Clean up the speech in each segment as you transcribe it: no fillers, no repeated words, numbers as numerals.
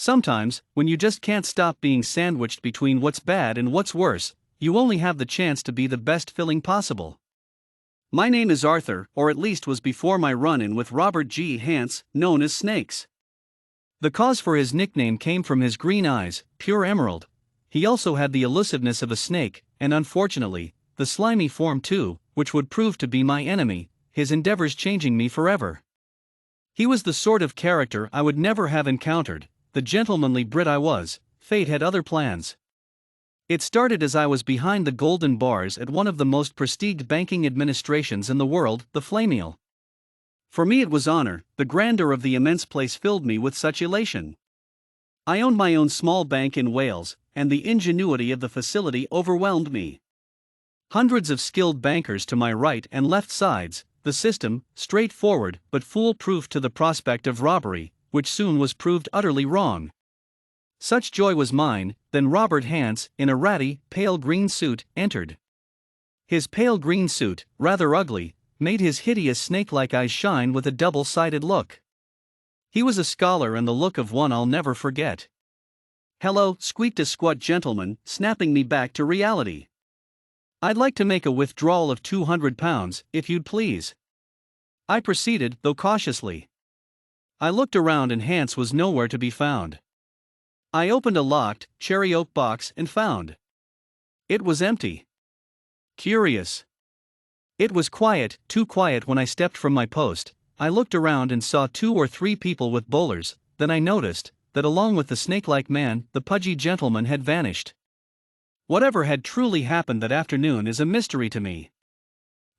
Sometimes, when you just can't stop being sandwiched between what's bad and what's worse, you only have the chance to be the best filling possible. My name is Arthur, or at least was before my run-in with Robert G. Hance, known as Snakes. The cause for his nickname came from his green eyes, pure emerald. He also had the elusiveness of a snake, and unfortunately, the slimy form too, which would prove to be my enemy, his endeavors changing me forever. He was the sort of character I would never have encountered. The gentlemanly Brit I was, fate had other plans. It started as I was behind the golden bars at one of the most prestiged banking administrations in the world, the Flamiel. For me it was honor. The grandeur of the immense place filled me with such elation. I owned my own small bank in Wales, and the ingenuity of the facility overwhelmed me. Hundreds of skilled bankers to my right and left sides, the system, straightforward but foolproof to the prospect of robbery, which soon was proved utterly wrong. Such joy was mine. Then Robert Hance, in a ratty, pale green suit, entered. His pale green suit, rather ugly, made his hideous snake-like eyes shine with a double-sided look. He was a scholar and the look of one I'll never forget. "Hello," squeaked a squat gentleman, snapping me back to reality. "I'd like to make a withdrawal of £200, if you'd please." I proceeded, though cautiously. I looked around and Hance was nowhere to be found. I opened a locked, cherry oak box and found it was empty. Curious. It was quiet, too quiet. When I stepped from my post, I looked around and saw 2 or 3 people with bowlers. Then I noticed that along with the snake-like man, the pudgy gentleman had vanished. Whatever had truly happened that afternoon is a mystery to me.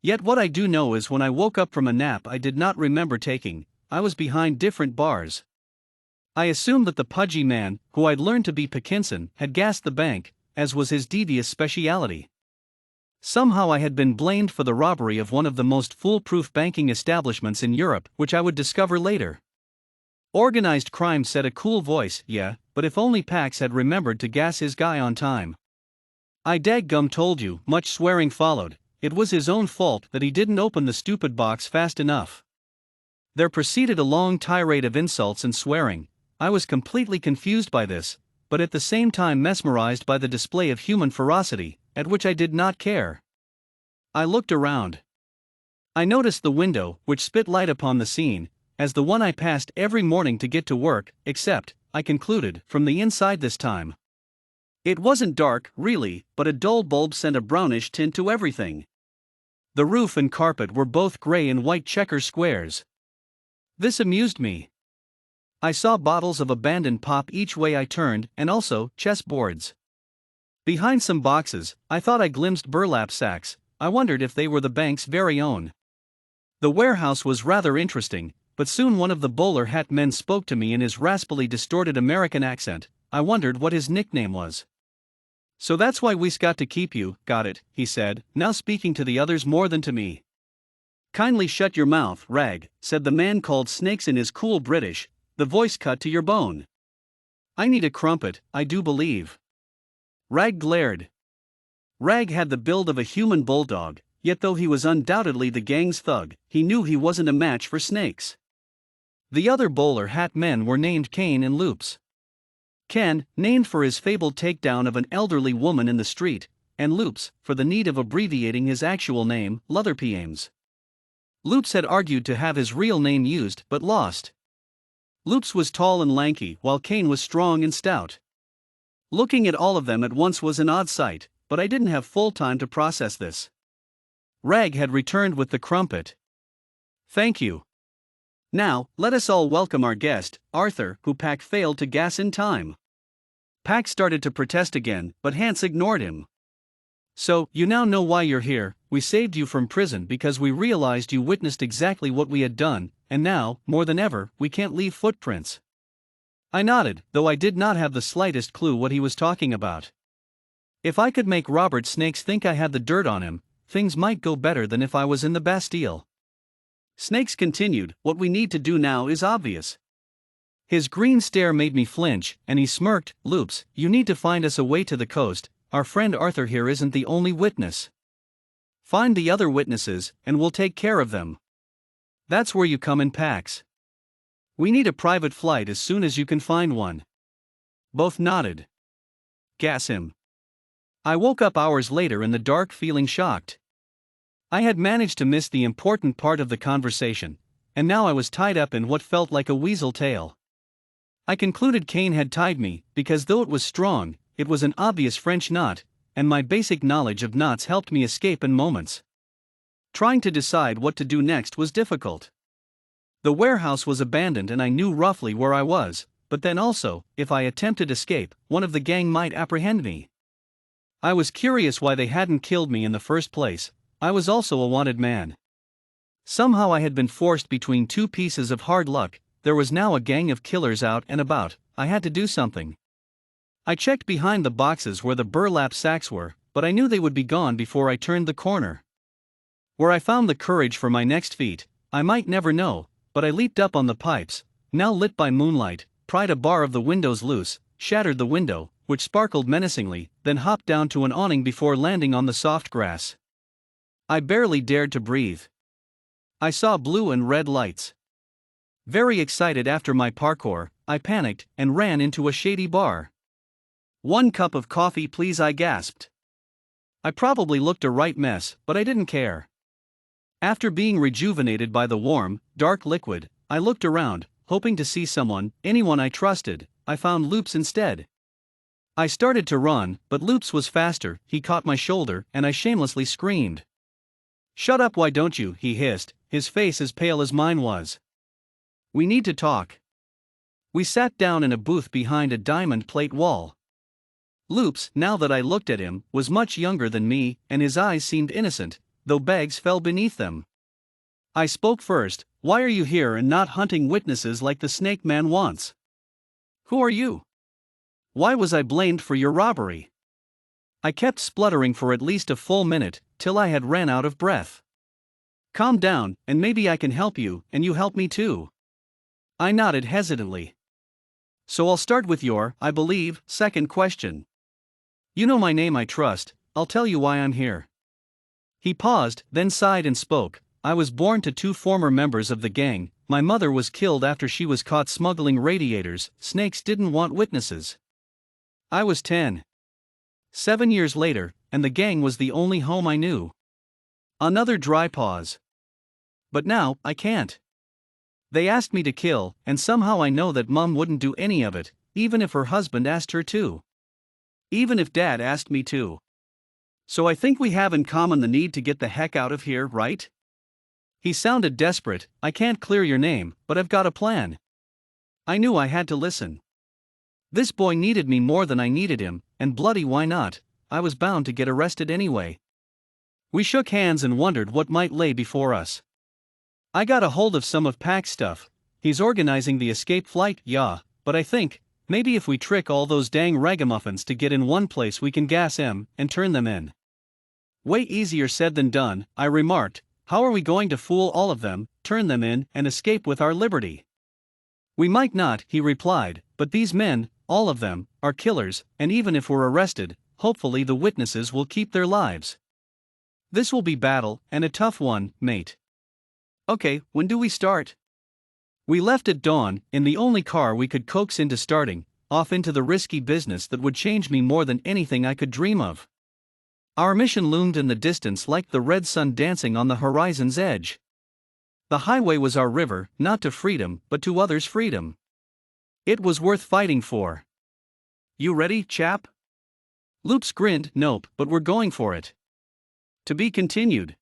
Yet what I do know is when I woke up from a nap I did not remember taking, I was behind different bars. I assumed that the pudgy man, who I'd learned to be Parkinson, had gassed the bank, as was his devious speciality. Somehow I had been blamed for the robbery of one of the most foolproof banking establishments in Europe, which I would discover later. Organized crime, said a cool voice. Yeah, but if only Pax had remembered to gas his guy on time. I dadgum told you. Much swearing followed. It was his own fault that he didn't open the stupid box fast enough. There proceeded a long tirade of insults and swearing. I was completely confused by this, but at the same time mesmerized by the display of human ferocity, at which I did not care. I looked around. I noticed the window, which spit light upon the scene, as the one I passed every morning to get to work, except, I concluded, from the inside this time. It wasn't dark, really, but a dull bulb sent a brownish tint to everything. The roof and carpet were both gray and white checker squares. This amused me. I saw bottles of abandoned pop each way I turned, and also chessboards. Behind some boxes, I thought I glimpsed burlap sacks. I wondered if they were the bank's very own. The warehouse was rather interesting, but soon one of the bowler hat men spoke to me in his raspily distorted American accent. I wondered what his nickname was. "So that's why we's got to keep you." "Got it," he said, now speaking to the others more than to me. "Kindly shut your mouth, Rag," said the man called Snakes in his cool British, the voice cut to your bone. "I need a crumpet, I do believe." Rag glared. Rag had the build of a human bulldog, yet though he was undoubtedly the gang's thug, he knew he wasn't a match for Snakes. The other bowler hat men were named Kane and Loops. Ken, named for his fabled takedown of an elderly woman in the street, and Loops, for the need of abbreviating his actual name, Lutherpy Ames. Loops had argued to have his real name used, but lost. Loops was tall and lanky, while Kane was strong and stout. Looking at all of them at once was an odd sight, but I didn't have full time to process this. Rag had returned with the crumpet. "Thank you. Now, let us all welcome our guest, Arthur, who Pack failed to gas in time." Pack started to protest again, but Hance ignored him. "So, you now know why you're here. We saved you from prison because we realized you witnessed exactly what we had done, and now, more than ever, we can't leave footprints." I nodded, though I did not have the slightest clue what he was talking about. If I could make Robert Snakes think I had the dirt on him, things might go better than if I was in the Bastille. Snakes continued, "What we need to do now is obvious." His green stare made me flinch, and he smirked. "Loops, you need to find us a way to the coast. Our friend Arthur here isn't the only witness. Find the other witnesses, and we'll take care of them. That's where you come in, Pax. We need a private flight as soon as you can find one. Both nodded. Gas him. I woke up hours later in the dark feeling shocked. I had managed to miss the important part of the conversation, and now I was tied up in what felt like a weasel tail. I concluded Kane had tied me, because though it was strong, it was an obvious French knot, and my basic knowledge of knots helped me escape in moments. Trying to decide what to do next was difficult. The warehouse was abandoned and I knew roughly where I was, but then also, if I attempted escape, one of the gang might apprehend me. I was curious why they hadn't killed me in the first place. I was also a wanted man. Somehow I had been forced between two pieces of hard luck. There was now a gang of killers out and about. I had to do something. I checked behind the boxes where the burlap sacks were, but I knew they would be gone before I turned the corner. Where I found the courage for my next feat, I might never know, but I leaped up on the pipes, now lit by moonlight, pried a bar of the windows loose, shattered the window, which sparkled menacingly, then hopped down to an awning before landing on the soft grass. I barely dared to breathe. I saw blue and red lights. Very excited after my parkour, I panicked and ran into a shady bar. "1 cup of coffee please," I gasped. I probably looked a right mess, but I didn't care. After being rejuvenated by the warm, dark liquid, I looked around, hoping to see someone, anyone I trusted. I found Loops instead. I started to run, but Loops was faster. He caught my shoulder, and I shamelessly screamed. "Shut up, why don't you?" he hissed, his face as pale as mine was. "We need to talk." We sat down in a booth behind a diamond plate wall. Loops, now that I looked at him, was much younger than me, and his eyes seemed innocent, though bags fell beneath them. I spoke first. "Why are you here and not hunting witnesses like the Snake Man wants? Who are you? Why was I blamed for your robbery?" I kept spluttering for at least a full minute, till I had ran out of breath. "Calm down, and maybe I can help you, and you help me too." I nodded hesitantly. "So I'll start with your, I believe, second question. You know my name, I trust. I'll tell you why I'm here." He paused, then sighed and spoke. "I was born to 2 former members of the gang. My mother was killed after she was caught smuggling radiators. Snakes didn't want witnesses. I was 10. 7 years later, and the gang was the only home I knew." Another dry pause. "But now, I can't. They asked me to kill, and somehow I know that Mum wouldn't do any of it, even if her husband asked her to. Even if Dad asked me to. So I think we have in common the need to get the heck out of here, right?" He sounded desperate. "I can't clear your name, but I've got a plan." I knew I had to listen. This boy needed me more than I needed him, and bloody why not, I was bound to get arrested anyway. We shook hands and wondered what might lay before us. "I got a hold of some of Pac's stuff. He's organizing the escape flight, yeah, but I think, maybe if we trick all those dang ragamuffins to get in one place we can gas him and turn them in." "Way easier said than done," I remarked. "How are we going to fool all of them, turn them in, and escape with our liberty?" "We might not," he replied, "but these men, all of them, are killers, and even if we're arrested, hopefully the witnesses will keep their lives. This will be battle, and a tough one, mate." "Okay, when do we start?" We left at dawn, in the only car we could coax into starting, off into the risky business that would change me more than anything I could dream of. Our mission loomed in the distance like the red sun dancing on the horizon's edge. The highway was our river, not to freedom, but to others' freedom. It was worth fighting for. "You ready, chap?" Loops grinned. "Nope, but we're going for it." To be continued.